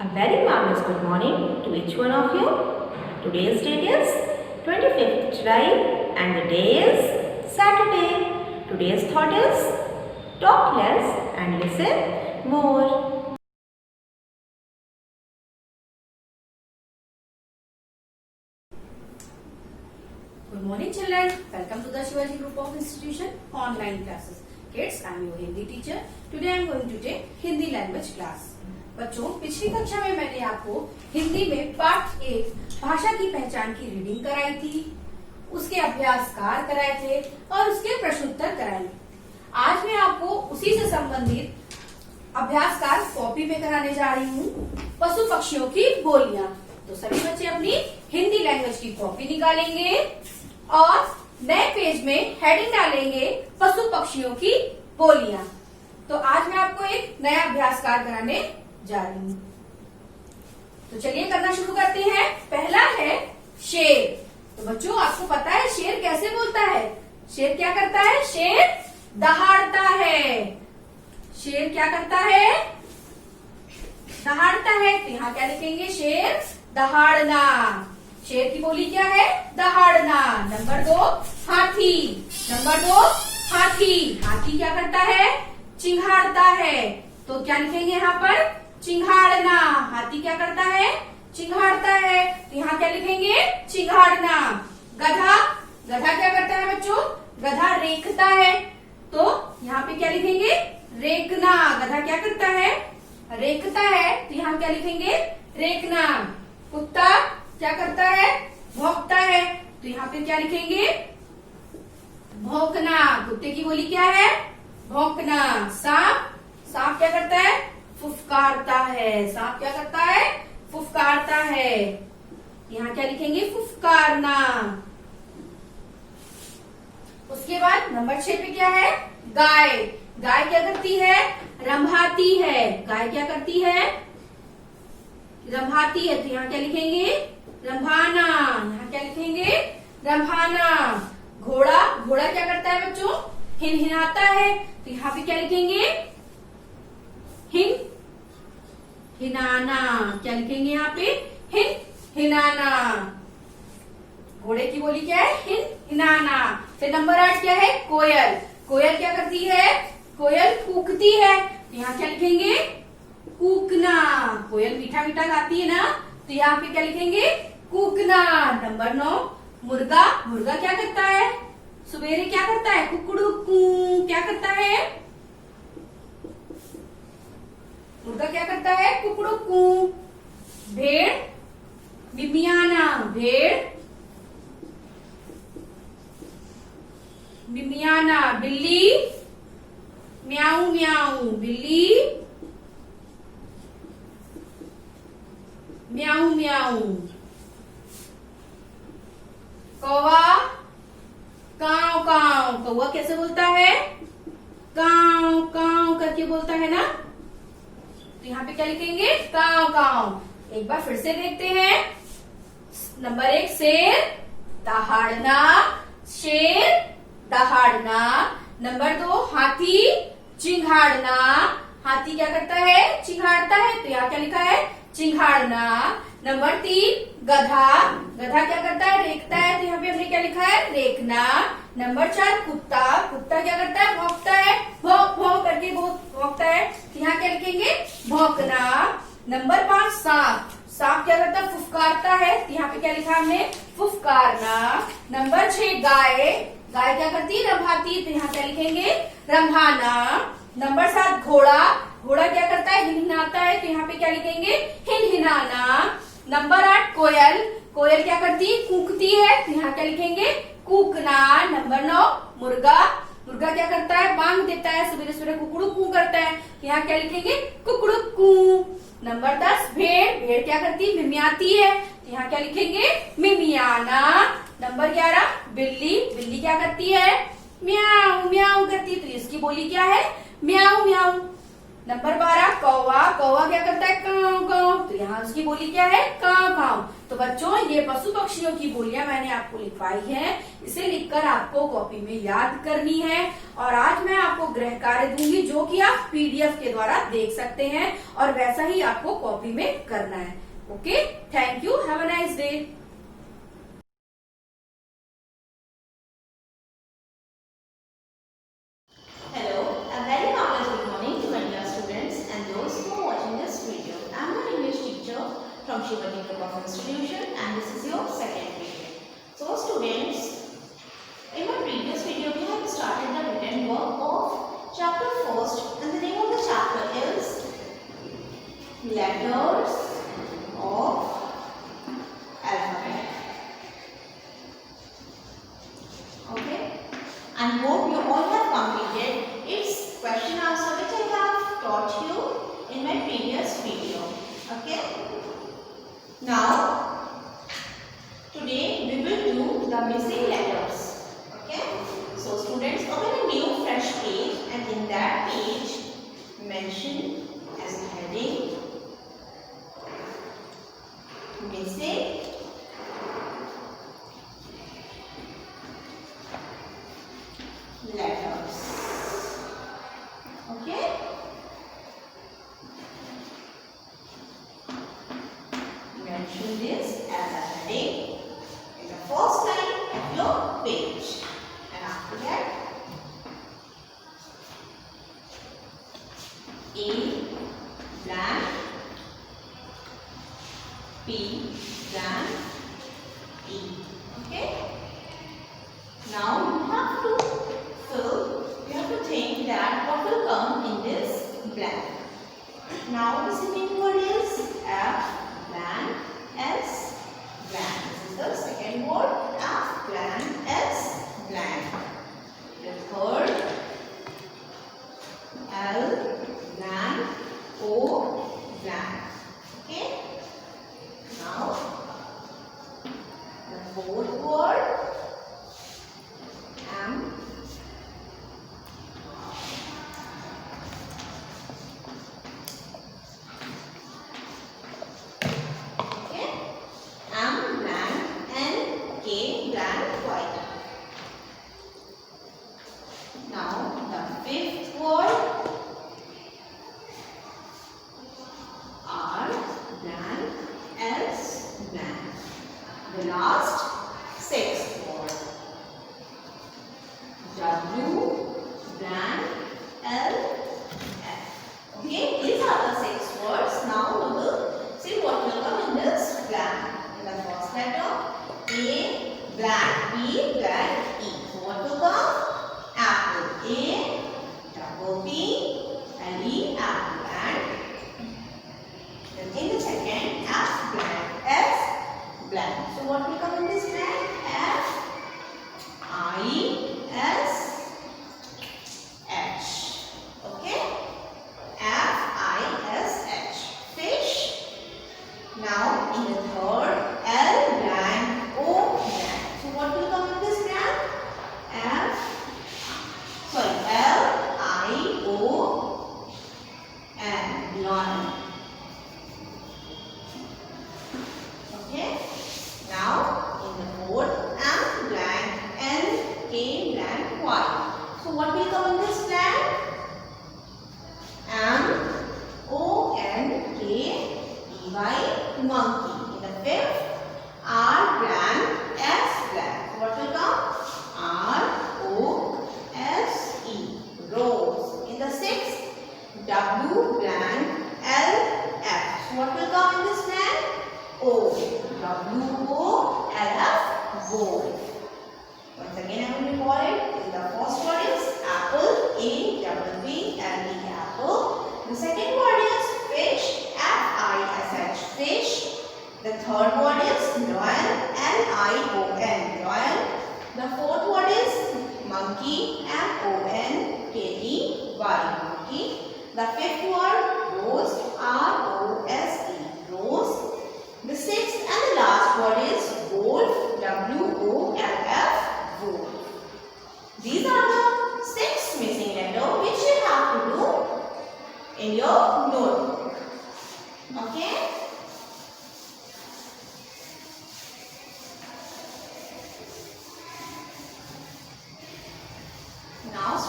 A very marvelous good morning to each one of you. Today's date is 25th July and the day is Saturday. Today's thought is talk less and listen more. Good morning children. Welcome to the Shivaji Group of Institution online classes. Kids, I am your Hindi teacher. Today I am going to take Hindi language class. बच्चों, पिछली कक्षा में मैंने आपको हिंदी में पाठ 1 भाषा की पहचान की रीडिंग कराई थी, उसके अभ्यासकार कराए थे और उसके प्रश्नोत्तर कराए। आज मैं आपको उसी से संबंधित अभ्यासकार कॉपी में कराने जा रही हूँ, पशु पक्षियों की बोलियां। तो सभी बच्चे अपनी हिंदी लैंग्वेज की कॉपी निकालेंगे और नए पेज में हेडिंग डालेंगे पशु पक्षियों की बोलियां। तो आज मैं आपको एक नया अभ्यासकार कराने जा रही हूँ। तो चलिए करना शुरू करते हैं। पहला है शेर। तो बच्चों, आपको पता है शेर कैसे बोलता है? शेर क्या करता है? शेर दहाड़ता है। शेर क्या करता है? दहाड़ता है। तो यहाँ क्या लिखेंगे? शेर दहाड़ना। शेर की बोली क्या है? दहाड़ना। नंबर 2 हाथी। नंबर 2 हाथी। हाथी क्या करता है? चिंघाड़ता है। तो क्या लिखेंगे यहाँ पर? चिंघाड़ना। हाथी क्या करता है? चिंघाड़ता है। तो यहाँ क्या लिखेंगे? चिंघाड़ना। गधा। गधा क्या करता है बच्चों? गधा रेखता है। तो यहाँ पे क्या लिखेंगे? रेखना। गधा क्या करता है? रेखता है। तो यहाँ क्या लिखेंगे? रेखना। कुत्ता क्या करता है? भौंकता है। तो यहाँ पे क्या लिखेंगे? भौंकना। कुत्ते की बोली क्या है? भौंकना। सांप। सांप क्या करता है? फुफकारता है। सांप क्या करता है? फुफकारता है। यहाँ क्या लिखेंगे? फुफकारना। उसके बाद नंबर 6 पे क्या है? गाय। गाय क्या करती है? रंभाती है। गाय क्या करती है? रंभाती है। तो यहाँ क्या लिखेंगे? रंभाना। यहाँ क्या लिखेंगे? रंभाना। घोड़ा। घोड़ा क्या करता है बच्चों? हिनहिनाता है। तो यहाँ पे क्या लिखेंगे? हिनाना। क्या लिखेंगे यहाँ पे? हिनाना। घोड़े की बोली क्या है? हिनाना। फिर नंबर 8 क्या है? कोयल। कोयल क्या करती है? कोयल कूकती है। तो यहाँ क्या लिखेंगे? कूकना। कोयल मीठा मीठा गाती है ना, तो यहाँ पे क्या लिखेंगे? कूकना। नंबर 9 मुर्गा। मुर्गा क्या करता है? सवेरे क्या करता है? कुकड़ू कू। क्या करता है? मुर्गा क्या करता है? कुकड़ू कू। भेड़ मिमियाना। भेड़ मिमियाना। बिल्ली म्याऊ म्याऊ। बिल्ली म्याऊ म्याऊ। कौवा काव काव। कौवा कैसे बोलता है? काव काव करके बोलता है ना, तो यहाँ पे क्या लिखेंगे? काव काव। एक बार फिर से देखते हैं। नंबर 1 शेर दहाड़ना। शेर दहाड़ना। नंबर 2 हाथी चिंघाड़ना। हाथी क्या करता है? चिंघाड़ता है। तो यहाँ क्या लिखा है? चिंघाड़ना। नंबर 3 गधा। गधा क्या करता है? रेखता है। तो यहाँ पे हमने क्या लिखा है? रेखना। नंबर 4 कुत्ता। कुत्ता क्या करता है? भौंकता है। भौंक भौंक करके भौंकता है। तो यहाँ क्या लिखेंगे? भौंकना। नंबर 5 सांप। सांप क्या करता है? फुफकारता है। तो यहाँ पे क्या लिखा हमने? फुफकारना। नंबर 6 गाय। गाय क्या करती है? रंभाती। तो यहाँ क्या लिखेंगे? रंभाना। नंबर 7 घोड़ा। घोड़ा क्या करता है? हिनहिनाता है। तो यहाँ पे क्या लिखेंगे? हिनहिनाना। नंबर 8 कोयल। कोयल क्या करती है? कूकती है। तो यहाँ क्या लिखेंगे? कूकना। नंबर 9 मुर्गा। मुर्गा क्या करता है? बांग देता है। सवेरे सवेरे कुकड़ू कू करता है। तो यहाँ क्या लिखेंगे? कुकड़ू कू। नंबर 10 भेड़। भेड़ क्या करती है? मिमियाती है। तो यहाँ क्या लिखेंगे? मिमियाना। नंबर 11 बिल्ली। बिल्ली क्या करती है? म्याऊ म्याऊ करती है। तो इसकी बोली क्या है? म्याऊ म्याऊ। नंबर 12 कौवा। कौवा क्या करता है? काव काव। तो यहाँ उसकी बोली क्या है? काव काव। तो बच्चों ये पशु पक्षियों की बोलियां मैंने आपको लिखवाई है, इसे लिखकर आपको कॉपी में याद करनी है। और आज मैं आपको गृह कार्य दूंगी जो कि आप पीडीएफ के द्वारा देख सकते हैं और वैसा ही आपको कॉपी में करना है। Okay, thank you, have a nice day. Hello, a very marvelous good morning to my dear students and those who are watching this video. I am an English teacher from Shivani Group of Institution and this is your second video. So students, in my previous video we have started the written work of chapter first and the name of the chapter is Letters of Alphabet. Okay, and hope you all have completed its question answer which I have taught you in my previous video. Okay, now today we will do the missing letters. Okay, so students, open a new fresh page and in that page mention as a heading missing letters. Okay, mention this as a heading in the first line of your page, and after that A blank, P blank, E. Okay, now you have to think that what will come in this blank. Now the second word is F blank, S blank. This is the second word, F blank, S blank. The third L blank, O blank. Okay. Now the fourth word M the last sixth word W blank L F. Okay, these are the 6 words. Now we will see what will come in this blank. In the first letter A blank, B blank, E. So what will come? Apple. A double P L E, apple. And then in the second F blank, S blank. So what will come in this blank? F I S H. Okay, F I S H, fish. Now in the third L blank, O blank. So what will come in this blank? L I O N, lion. Okay. Now, in the fourth, M blank, N, K blank, Y. So, what will come in this blank? M, O, N, K, E, Y, monkey. In the fifth, R blank, S blank. So, what will come? R, O, S, E, rose. In the sixth, W blank, L, F. So, what will come in this blank? O. W O L F, wolf. Once again I will recall it. The first word is apple, A double P L E, apple. The second word is fish, F I S H, fish. The third word is lion, L I O N, lion. The fourth word is monkey, M O N K E Y, monkey. The fifth word rose, R O S E, rose. The sixth and the last word is wolf, W O L F, wolf. These are the 6 missing letters which you have to do in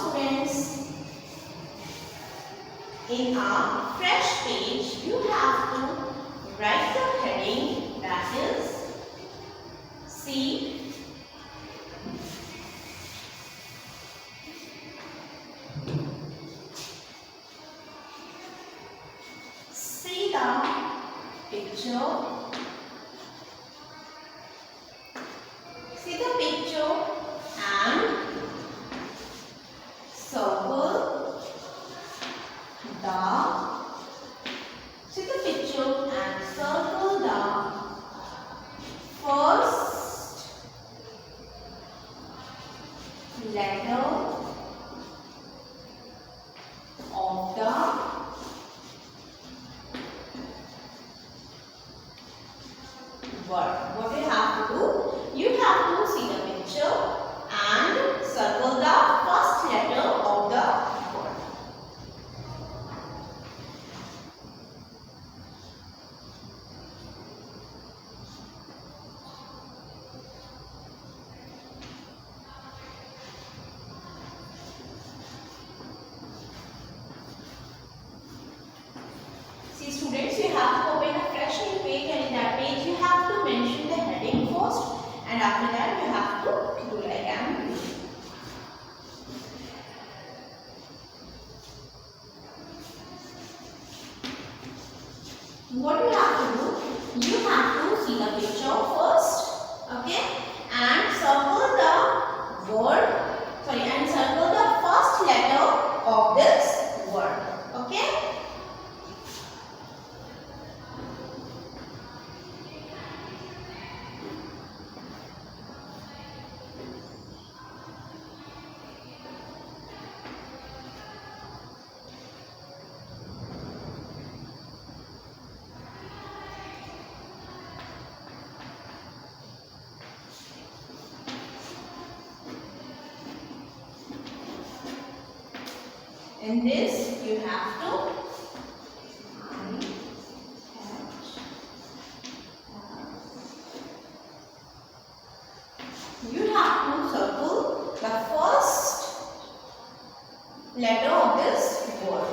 students, in our fresh page, you have to write the heading, that is see the picture. See the picture and circle the first letter of the word. What you have to do? You have to see the picture and circle the first letter of the word. See students, you have to open a fresh new page, and in that page you have to mention the heading first, and after that you have to do like I am doing. What you have to do? You have to see the picture first, okay, and circle the word, and circle the first letter of this word, okay. In this, you have to circle the first letter of this word.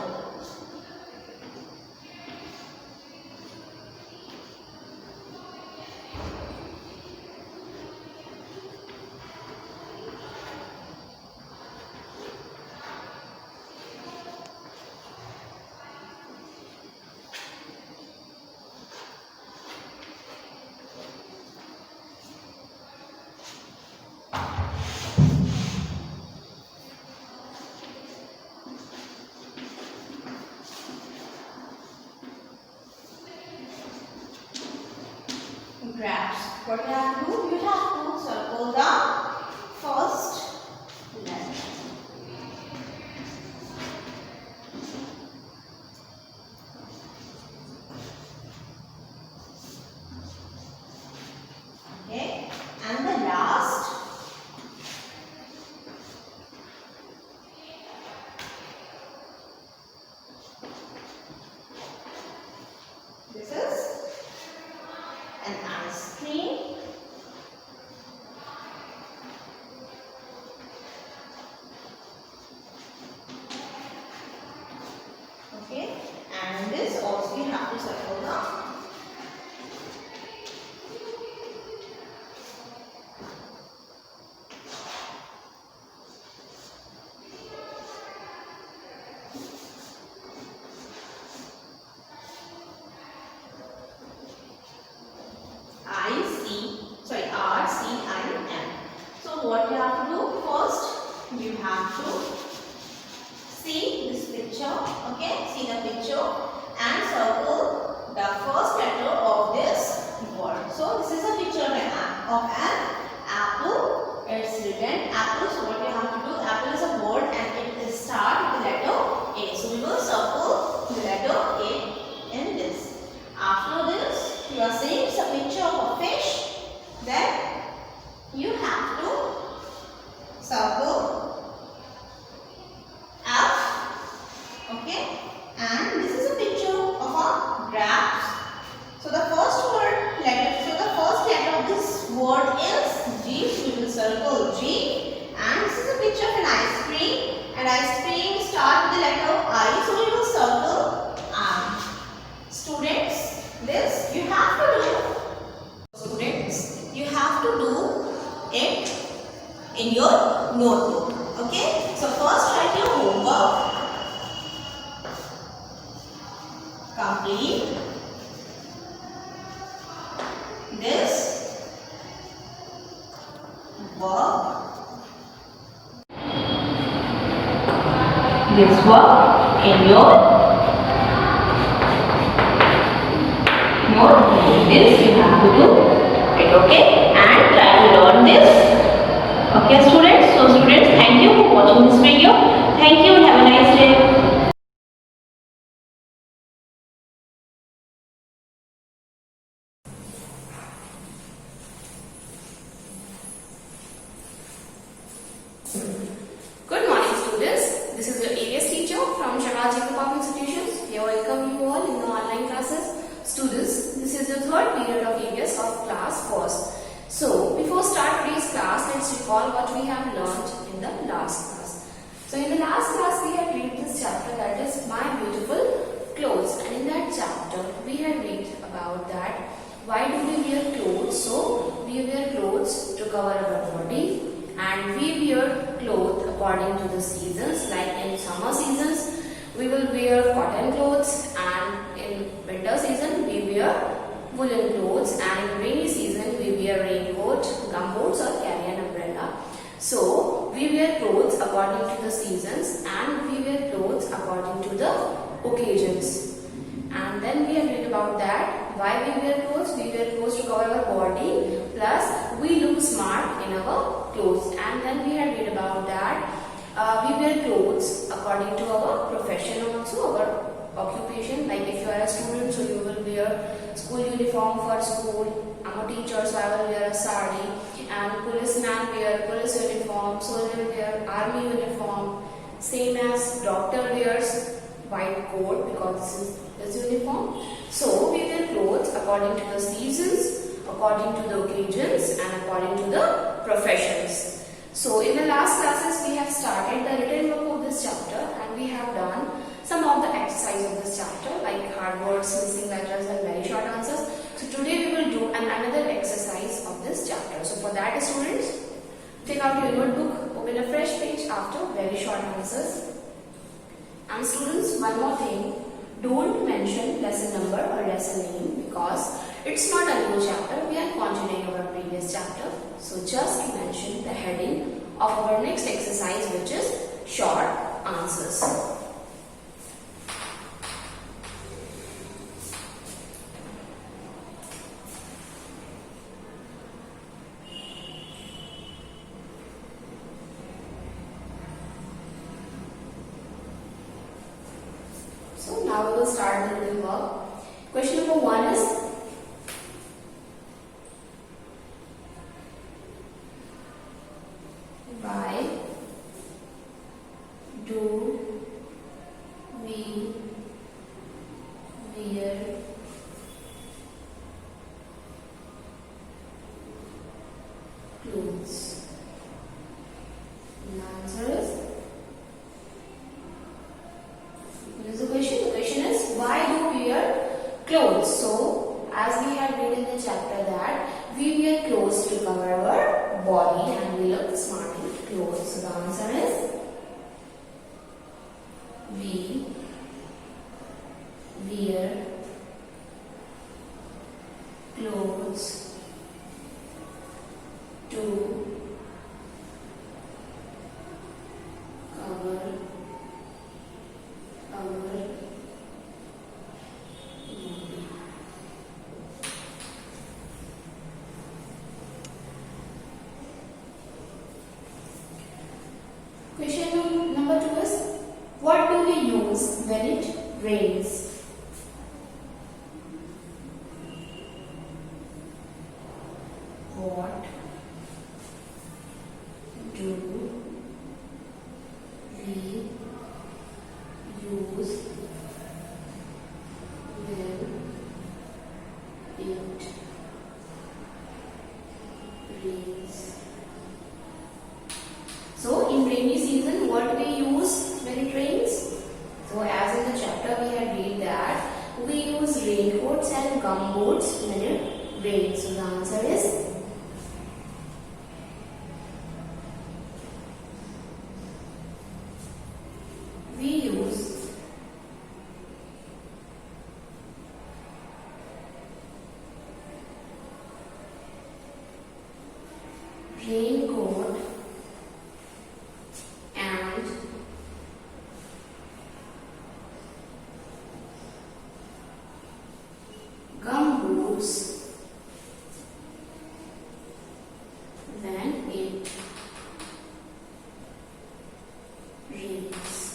Grabs. What you have to do? You have to circle the first letter. Okay, and the last. This is an ice cream. Okay, and this also you have to circle the RCIM. So what you have to do? First, you have to see this picture. Okay, see the picture and circle the first letter of this word. So this is a picture of an apple. It's written apple. So what you have to do? Apple is a word and it starts with the letter A. So we will circle the letter A in this. After this, you are seeing it's a picture of a fish. Then you have to circle F, okay, and this is a picture of a grapes. it in your notebook. Okay, so first write your homework. Complete this work. This work in your notebook. This you have to do it, okay, and try to learn this. Okay, students. So students, thank you for watching this video. Thank you and have a nice day. Good morning, students. This is your AS teacher from Shamaji Public Institutions. We welcome you all in the online classes. Students, this is the third period of AS of class first. So, before start today's class, let's recall what we have learned in the last class. So, in the last class, we had read this chapter, that is My Beautiful Clothes. And in that chapter, we had read about that. Why do we wear clothes? So, we wear clothes to cover our body. And we wear clothes according to the seasons. Like in summer seasons, we will wear cotton clothes, and in winter season, we wear woolen clothes, and in rainy season, we wear raincoat, gumboots, or carry an umbrella. So, we wear clothes according to the seasons, and we wear clothes according to the occasions. And then we have read about that. Why we wear clothes? We wear clothes to cover our body, plus we look smart in our clothes. And then we had read about that. We wear clothes according to our profession also, our occupation. Like if you are a student, so you will wear school uniform for school. I'm a teacher, so I will wear a sari. And policeman wear police uniform, soldier wear army uniform. Same as doctor wears white coat because this is his uniform. So we wear clothes according to the seasons, according to the occasions, and according to the professions. So in the last classes we have started the written work of this chapter, and we have done some of the exercise of this chapter like hard words, missing letters, and very short answers. So today we will do another exercise of this chapter. So for that, students, take out your notebook, open a fresh page after very short answers. And students, one more thing, don't mention lesson number or lesson name because it's not a new chapter. We are continuing our previous chapter. So just mention the heading of our next exercise, which is short answers. So now we will start the written work. Question number 1 is, why do we wear clothes? And the answer is, what is the question? The question is, why do we wear clothes? So, as we had read in the chapter that we wear clothes to cover our body and we look smart in clothes. So, the answer is, we wear clothes to cover our body. Question number 2 is, what do we use when it rains? What do we use when it rains? So in rainy season, what we use when it rains? So as in the chapter we had read that we use raincoats and gumboots when it rains. So the answer is raincoat and gumboots when it rains.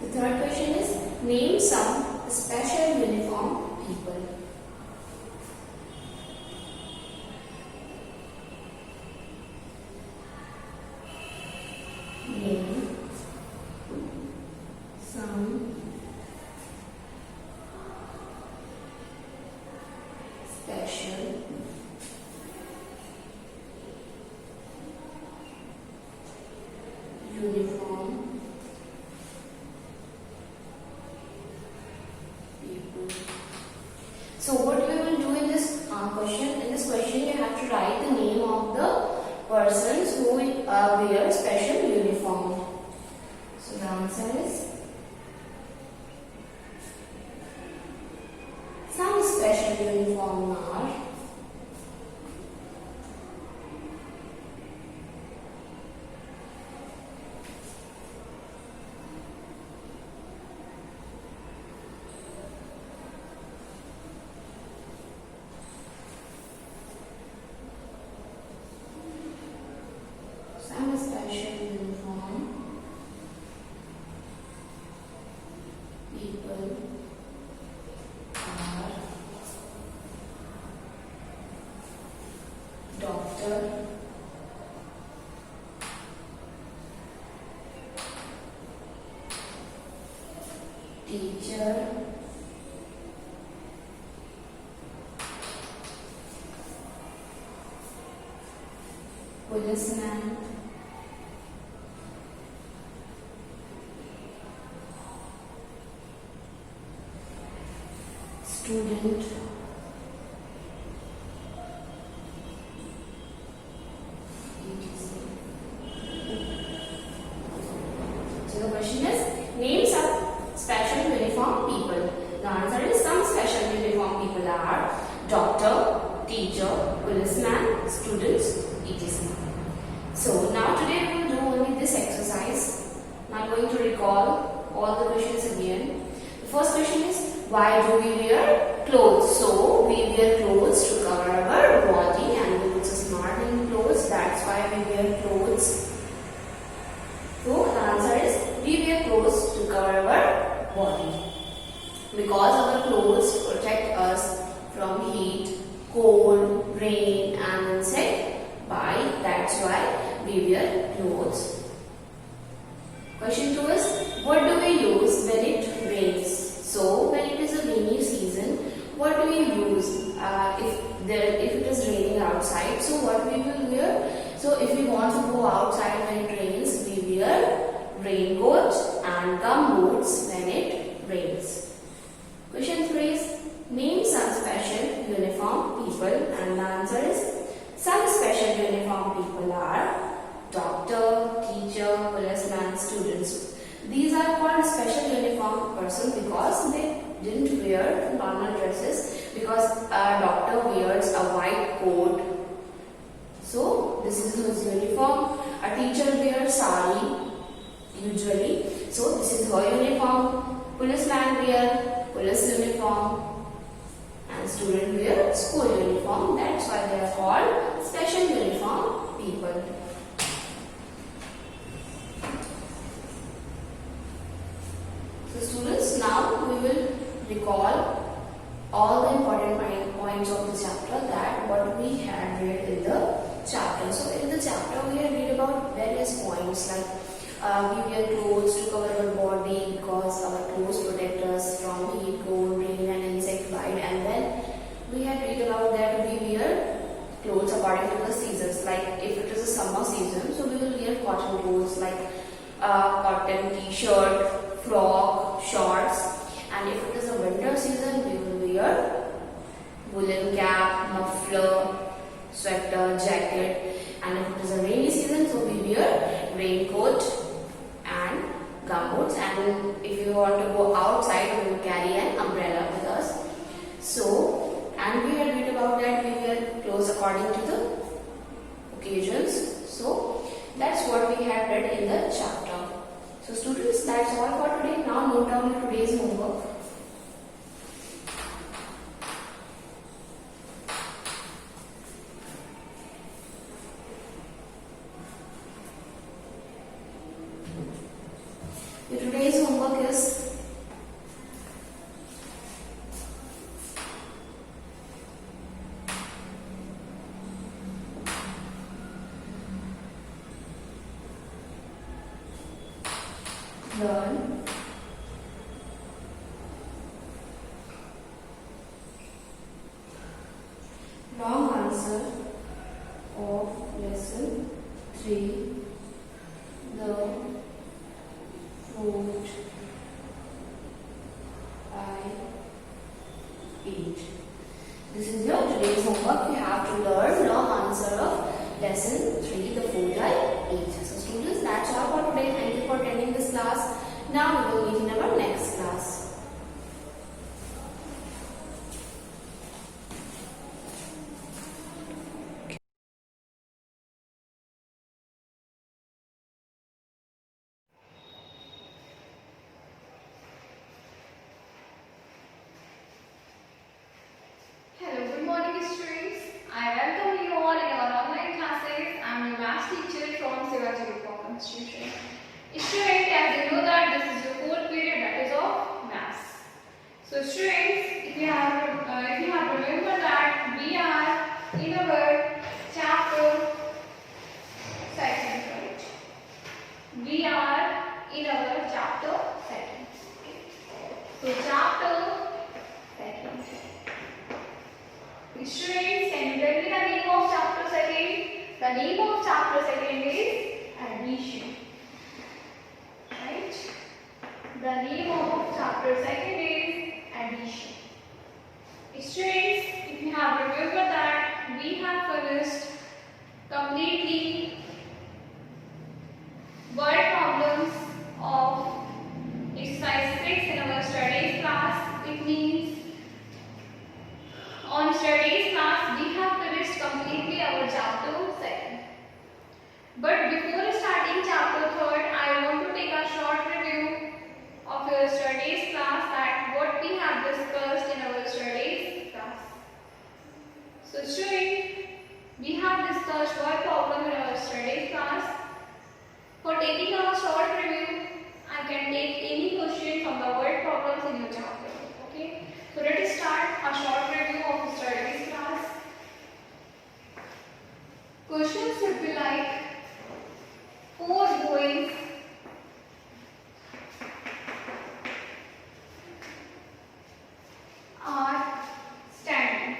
The third question is, name some special uniform people. Name some special uniform people. So what we will do in this question, you have to write the name of the persons who wear special uniform. So the answer is some special uniform are special uniform people are doctor, teacher, policeman, student, so the question is, name some special uniform people. The answer is some special uniform people are doctor, teacher, policeman, students, etc. So now today we will do only this exercise. I am going to recall all the questions again. The first question is, why do we wear clothes? So we wear clothes to cover our body, and we look so smart in clothes. That's why we wear clothes. So the answer is, we wear clothes to cover our body because our clothes protect us from heat, cold, rain, and insect bite. That's why we wear clothes. Question 2 is, what do we use when it rains? So when it is a rainy season, what do we use if it is raining outside? So what we will wear? So if we want to go outside when it rains, we wear raincoat and gumboots when it rains. Question 3 is, name some special uniform people, and the answer is, some special uniform people are doctor, teacher, policeman, students. These are called special uniform person because they didn't wear normal dresses, because a doctor wears a white coat. So this is his uniform. A teacher wears sari usually. So this is her uniform. Policeman wear police uniform. And student wear school uniform. That's why they are called special uniform people. So students, now we will recall all the important points of the chapter, that what we had read in the chapter. So in the chapter we had read about various points like we wear clothes to cover our body because our clothes protect us from heat, cold, rain and insect bite. And then we had read about that we wear clothes according to the seasons. Like if it is a summer season, so we will wear cotton clothes like cotton t-shirt, frock, shorts. And if it is a winter season, we will wear woolen cap, muffler, sweater, jacket. And if it is a rainy season, so we wear raincoat and gumboots, and if you want to go outside, we will carry an umbrella with us. So, and we had read about that we wear clothes according to the occasions. So, that's what we had read in the chapter. So, students, that's all for today. Now, note down your today's homework. Today's homework is learn long answer of lesson 3, the fruit I eat. This is your today's homework. You have to learn long answer of lesson 3, the food I eat. So students, that's all for today. Thank you for attending this class. Now we will meet in our next class. Hello, good morning students. I welcome you all in our online classes. I am your math teacher from Shivaji Group of Institution. Students, as you know that this is your fourth period, that is of maths. So students, if you have remembered that we are in our chapter second, right? We are in our chapter second. So chapter second. Students, can you tell me the name of chapter second? The name of chapter second is addition. Right? The name of chapter second is addition. Students, if you have remembered that we have finished completely word problems of exercise 6 in our studies class. It means on studies class, we have finished completely our chapter 2. But before starting chapter 3, I want to take a short review of your studies class, that what we have discussed in our studies class. So students, we have discussed word problem in our studies class. For taking a short review, I can take any question from the word problems in your chapter. Okay. So let us start a short review of studies class. Questions should be like, 4 boys are standing.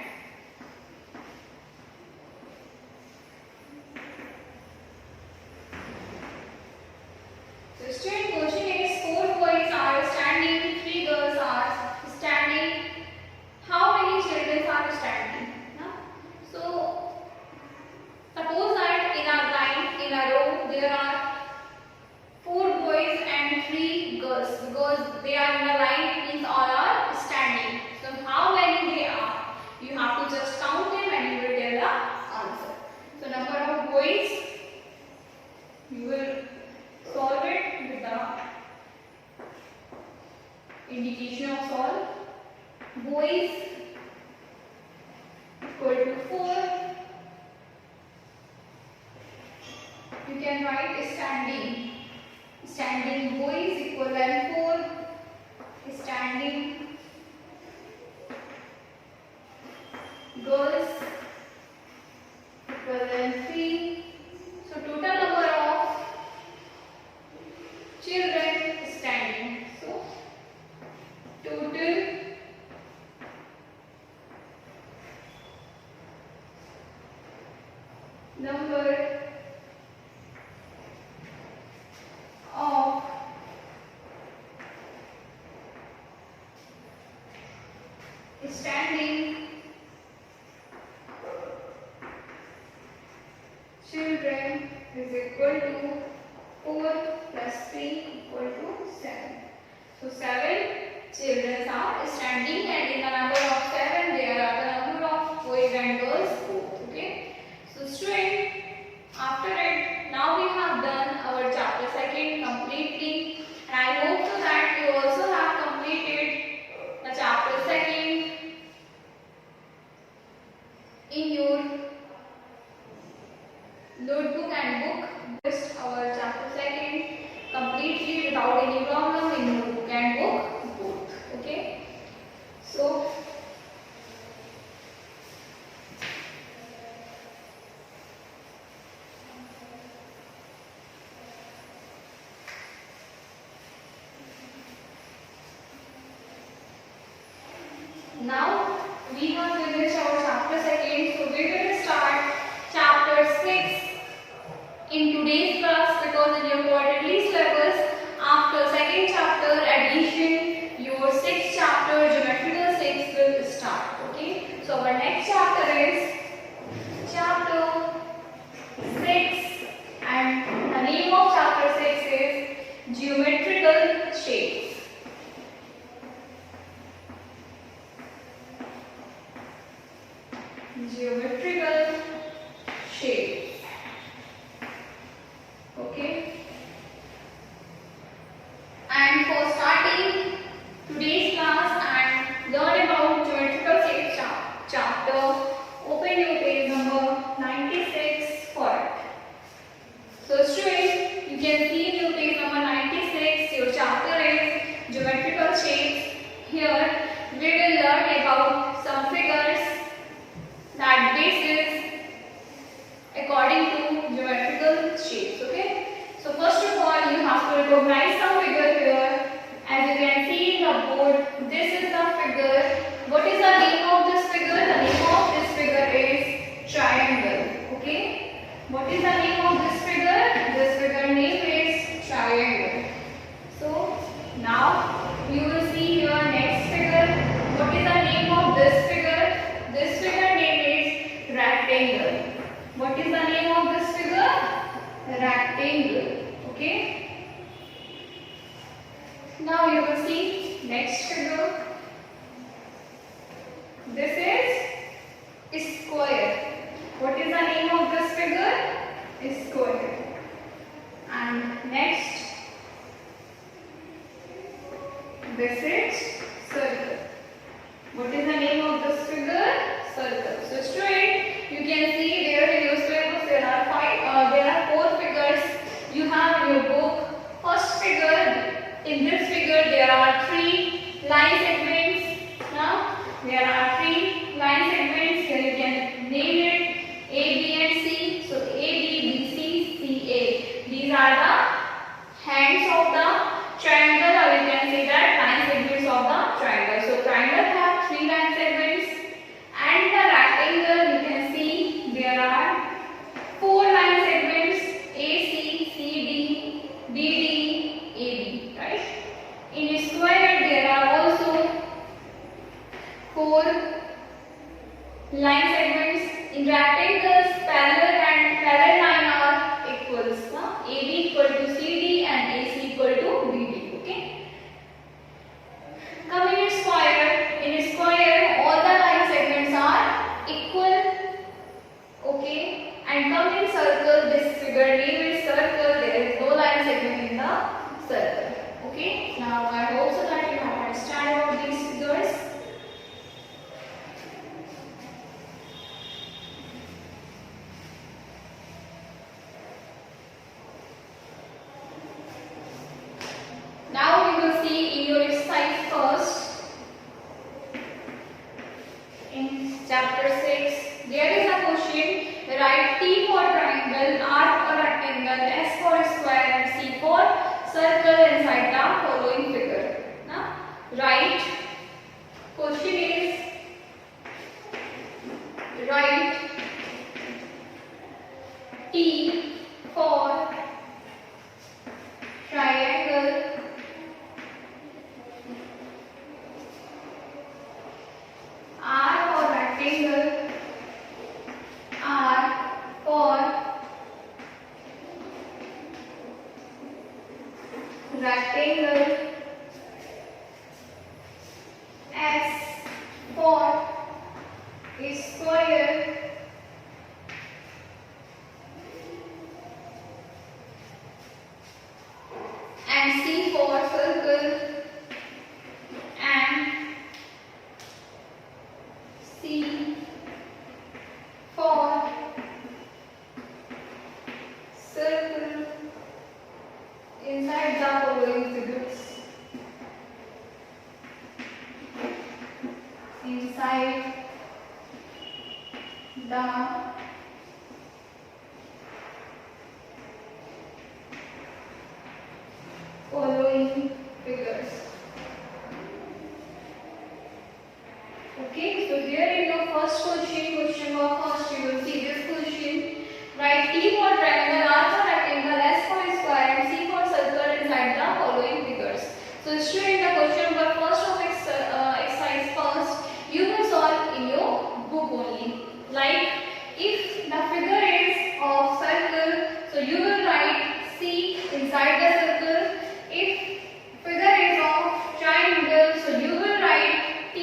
So student, question is 4 boys are standing, 3 girls are standing. How many children are standing? Now, so suppose that in a line, in a row, there are 4 boys and 3 girls, because they are in a line, means all are standing. So how many they are? You have to just count them and you will tell the answer. So number of boys, you will solve it with the without any problem in notebook and book both. Okay. So now we have finished our chapter second, so we will start chapter 6 in today's class, because in your quarterly syllabus after second chapter addition your sixth chapter geometrical 6 will start. Okay, so our next chapter is chapter 6 and the name of chapter 6 is geometrical shapes. Geometrical shapes. Okay. And for starting today's class and learn about geometrical shapes chapter, open your page number 96 for it. So students, you can see in your page number 96, your chapter is geometrical shapes. Here we will learn about some figures that basis according to geometrical shapes. Okay, so first of all you have to recognize some figure here. As you can see in the board, this is the figure. What is the name of this figure? The name of this figure is triangle. Okay, what is the name of this figure? This figure name is triangle. So now you will see here next figure. What is the name of this figure? This figure name is rectangle. What is the name of this figure? Rectangle. Okay. Now you will see next figure. This is square. What is the name of this figure? Square. And next, this is circle. What is the name of this figure? Circle. So student, you can see there in your syllabus there are 4 figures you have in your book. First figure, in this figure there are 3 line segments. Now there are 3 line segments. Here you can name it A, B and C. So A, B, B, C, C, A. These are the hands of the triangle, or you can say that line segments of the triangle. So triangle have 3 line segments, and the rectangle you can see there are 4 line segments, AC, CD, DD, AB, right? In square there are also 4 line segments. In rectangles, parallel line are equals. AB equal to CD and AC equal to BD. Okay. Coming in square all the line segments are equal. Okay. And come in circle, this figure name is circle. There is no line segment in the circle. Okay. Now I hope so that you have understood about these figures. Now we will see in your exercise first. In chapter 6, there is a question. Write T for triangle, R for rectangle, S for square and C for circle inside the following figure. Now, write. Question is write T for triangle, R for rectangle, R for rectangle, S for square, and C for circle, and C for circle inside inside the following figures. Inside the following figures. Okay, so here in your first question mark first, you will see this question. Write T for triangle, R for rectangle, S for square, and C for circle inside the following figures. So student, the question number first of exercise first, you will solve in your book only. Like if the figure is of circle, so you will write C inside the circle. If figure is of triangle, so you will write T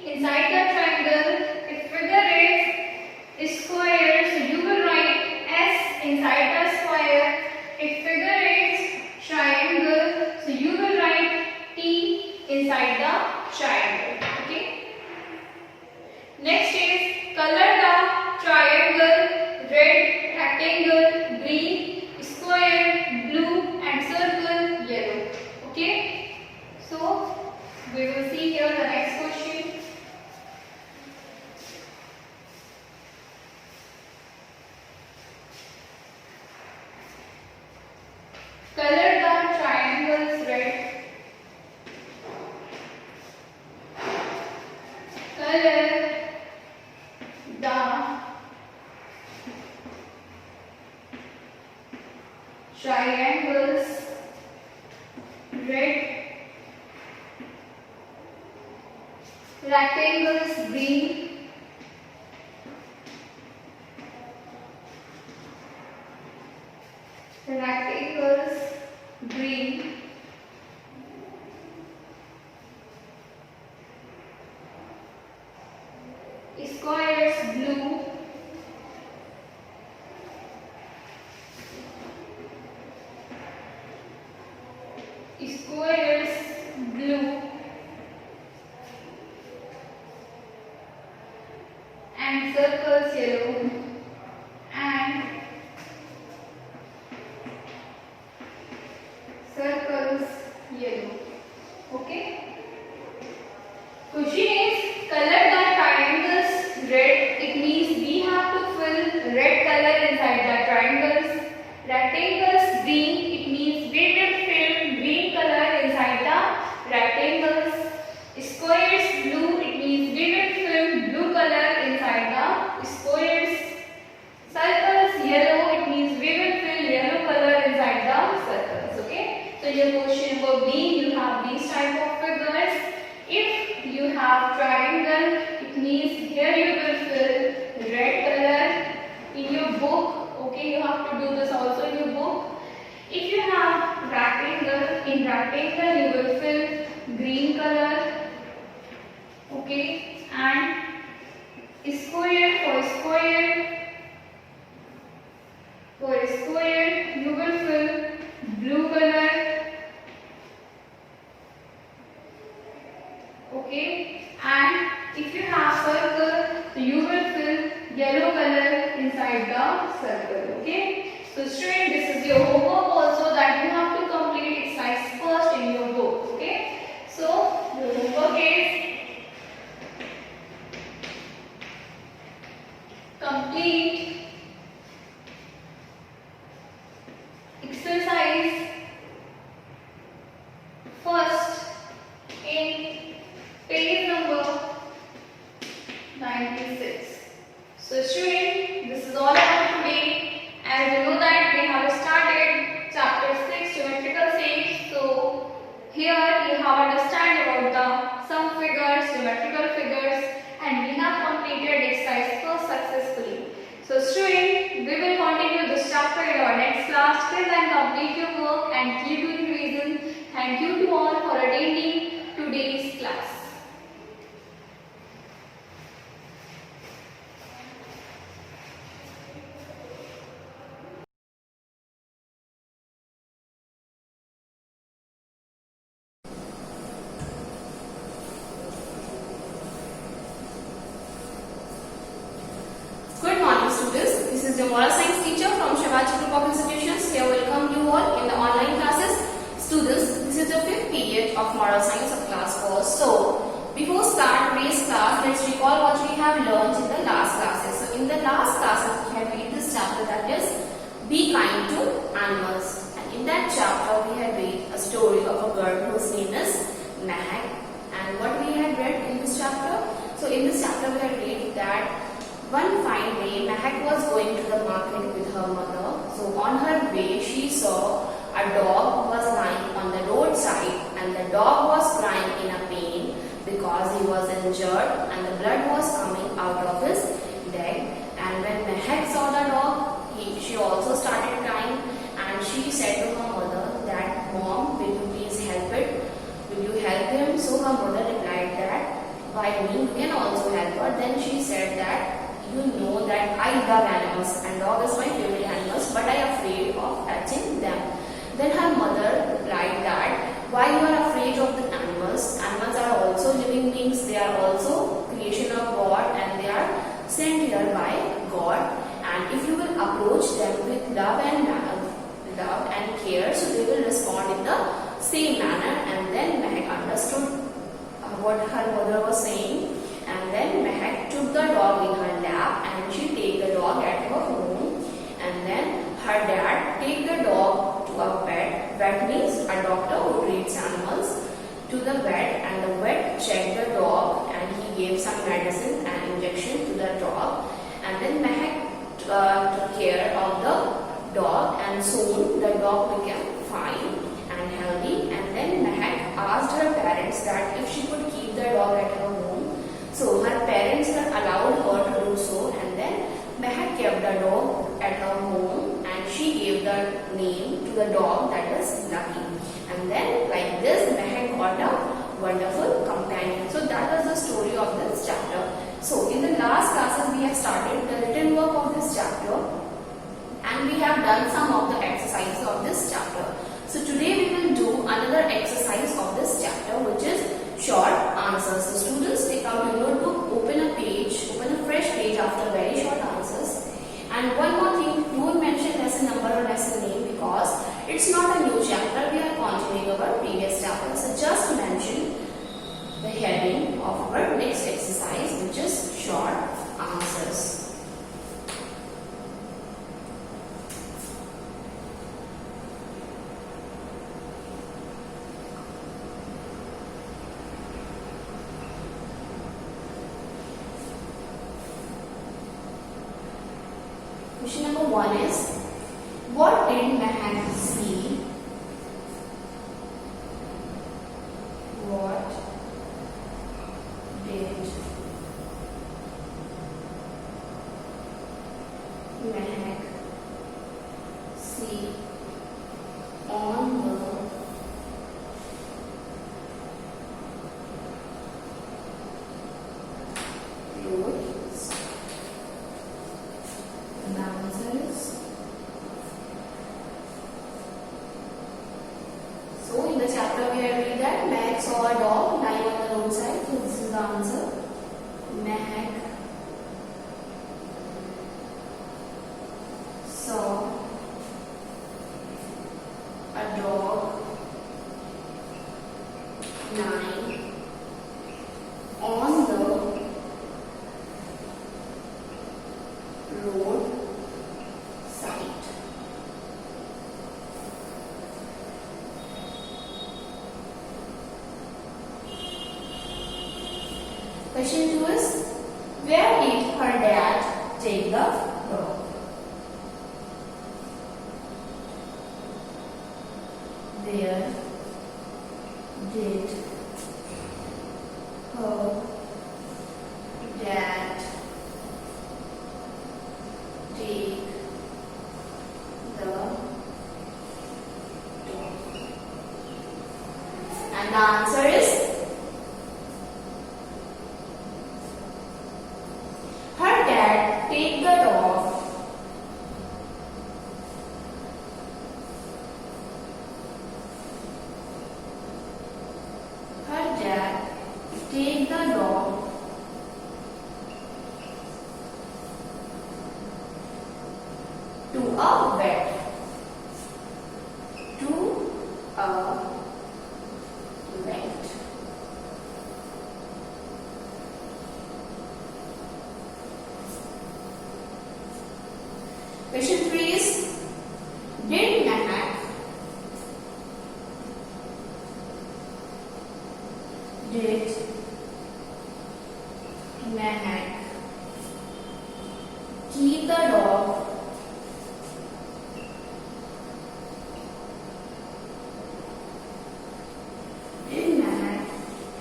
inside the triangle. If figure is square, so you will write S inside the square. If figure is triangle, so you will write T inside the triangle. Okay. Next is color the triangle red, rectangle green, square blue, and circle yellow. Okay. So we will see here the next question. Color the triangles red. Color the triangles red, rectangles green, rectangles green, squares blue, squares blue, and circles yellow, and circles yellow. Okay. Question is color the triangles red. It means we have to fill red color inside the triangles. Rectangles green. It means we will fill green color inside the rectangles. Squares blue. It means we will fill blue color inside the squares. Circles yellow. It means we will fill yellow color inside the circles. Okay. So your question number B, you have these type of figures. If you have triangle, it means here you will fill red color in your book. Okay, you have to do this also in your book. If you have rectangle, in rectangle you will fill green color. Okay, and square for square you will fill blue color. Okay, and if you have circle, so you will fill yellow color inside the circle. Okay, so student, this is your homework also that you have to complete exercise first in your book. Okay, so your homework is complete exercise first in page number 96. So student, this is all about today. As you know that we have started chapter 6 geometrical shapes. So here you have understand about the some figures, geometrical figures, and we have completed exercise first successfully. So student, we will continue this chapter in our next class. Till then, complete your work and keep doing revision. Thank you to all for attending today's class. Good morning students, this is your moral science teacher from Shivaji Group of Institutions. Here welcome you all in the online classes of moral science of class 4. So, before start today's class, let's recall what we have learned in the last classes. So, in the last classes, we have read this chapter, that is, be kind to animals. And in that chapter, we have read a story of a girl whose name is Mehak. And what we had read in this chapter? So, in this chapter, we have read that one fine day, Mehak was going to the market with her mother. So, on her way, she saw a dog was lying on the roadside, and the dog was crying in a pain because he was injured and the blood was coming out of his leg. And when Mehak saw the dog, she also started crying, and she said to her mother that, "Mom, will you please help it? Will you help him?" So her mother replied that, "By me, you can also help her." Then she said that, "You know that I love animals and dog is my favorite animals, but I am afraid of touching them." Then her mother replied that, "Why you are afraid of the animals? Animals are also living beings. They are also creation of God, and they are sent here by God. And if you will approach them with love and care, so they will respond in the same manner." And then Mehak understood what her mother was saying. And then Mehak took the dog in her lap, and she take the dog at her home. And then her dad take the dog to a vet. Vet means a doctor who treats animals. To the vet, and the vet checked the dog, and he gave some medicine and injection to the dog. And then Mehak took care of the dog, and soon the dog became fine and healthy. And then Mehak asked her parents that if she could keep the dog at her home. So her parents were allowed her to do so, and then Mehak kept the dog at her home, and she gave the name to the dog, that is Lucky. And then like this, Mehak got a wonderful companion. So that was the story of this chapter. So in the last classes, we have started the written work of this chapter, and we have done some of the exercises of this chapter. So today we will do another exercise of this chapter, which is short answers. So students, take out your notebook, open a fresh page after very short answers. And one more thing, don't mention lesson number or lesson name because it's not a new chapter. We are continuing our previous chapter. So just mention the heading of our next exercise, which is short answers. Question number 1 is, what did Mehak see? What did Mehak see on the road? The answer is, so in the chapter we have read that Mehak saw a dog lying on the roadside. So this is the answer. Mehak saw a dog lying on the road side. Question 2 is, where did her dad take the dog? Where did her dad take the dog? And the answer is, her dad take the dog to a vet. To a vet. Question 3 is, did Mehak keep the dog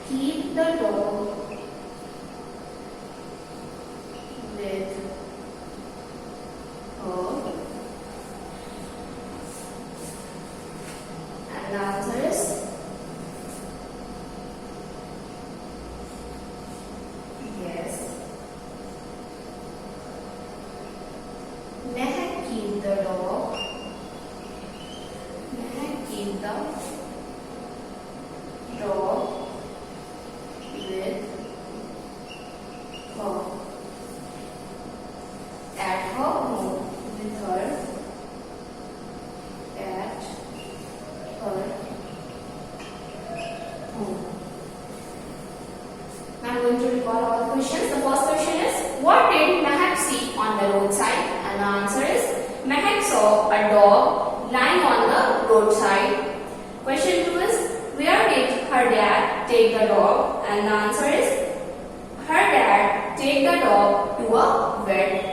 keep the dog with her? And the answer is yes. Mehak keep the dog. Mehak keep the dog with her at her home. With her at her home. Now I'm going to recall all the questions. The first question is, what did Mehak see on the roadside? And the answer is, Mehak saw a dog lying on the roadside. Question 2 is, where did her dad take the dog? And the answer is, her dad take the dog to a vet.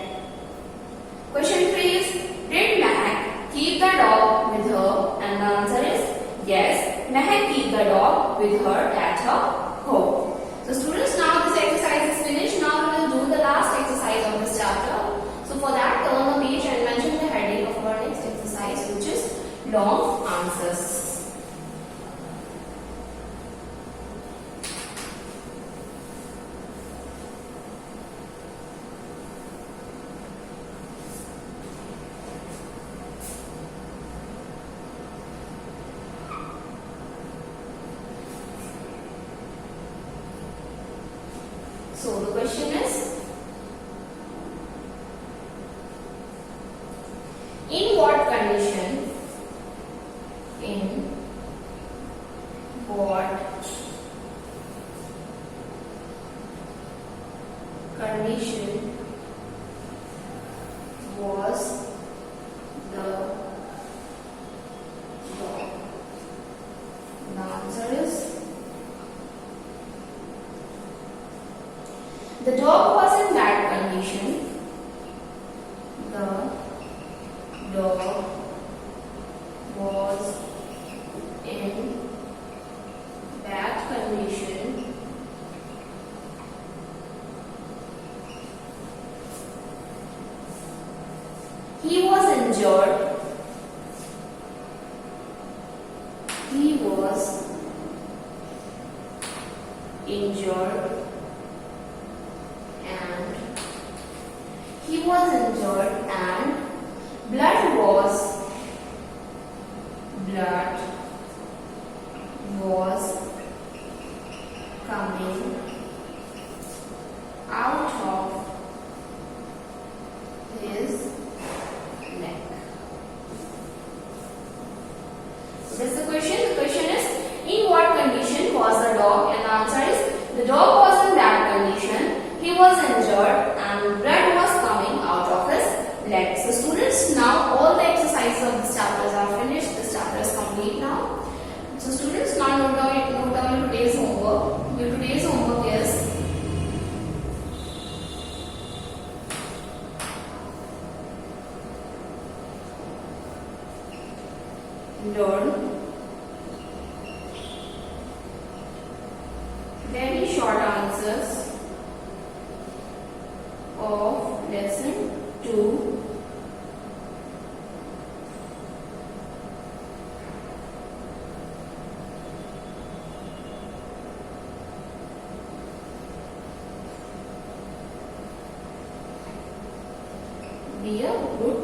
Question 3 is, did Mehak keep the dog with her? And the answer is, yes, Mehak keep the dog with her at her home. So students, now this exercise is finished. Now we will do the last exercise of this chapter. So for that, turn the page and mention the heading of our next exercise, which is long answers. So the question is, in what condition, was the dog? The answer is, the dog was in bad condition. The dog was in bad condition. He was injured. He was injured. And he was injured and blood was coming out of his neck. So that's the question. The question is, in what condition was the dog? And the answer is, the dog was in bad condition. He was injured and blood was coming out of his leg. So students, now all the exercises of this chapters are finished. This chapter is complete now. So students, now note down today's homework. Your today's homework is learn very short answers of lesson 2. Be a good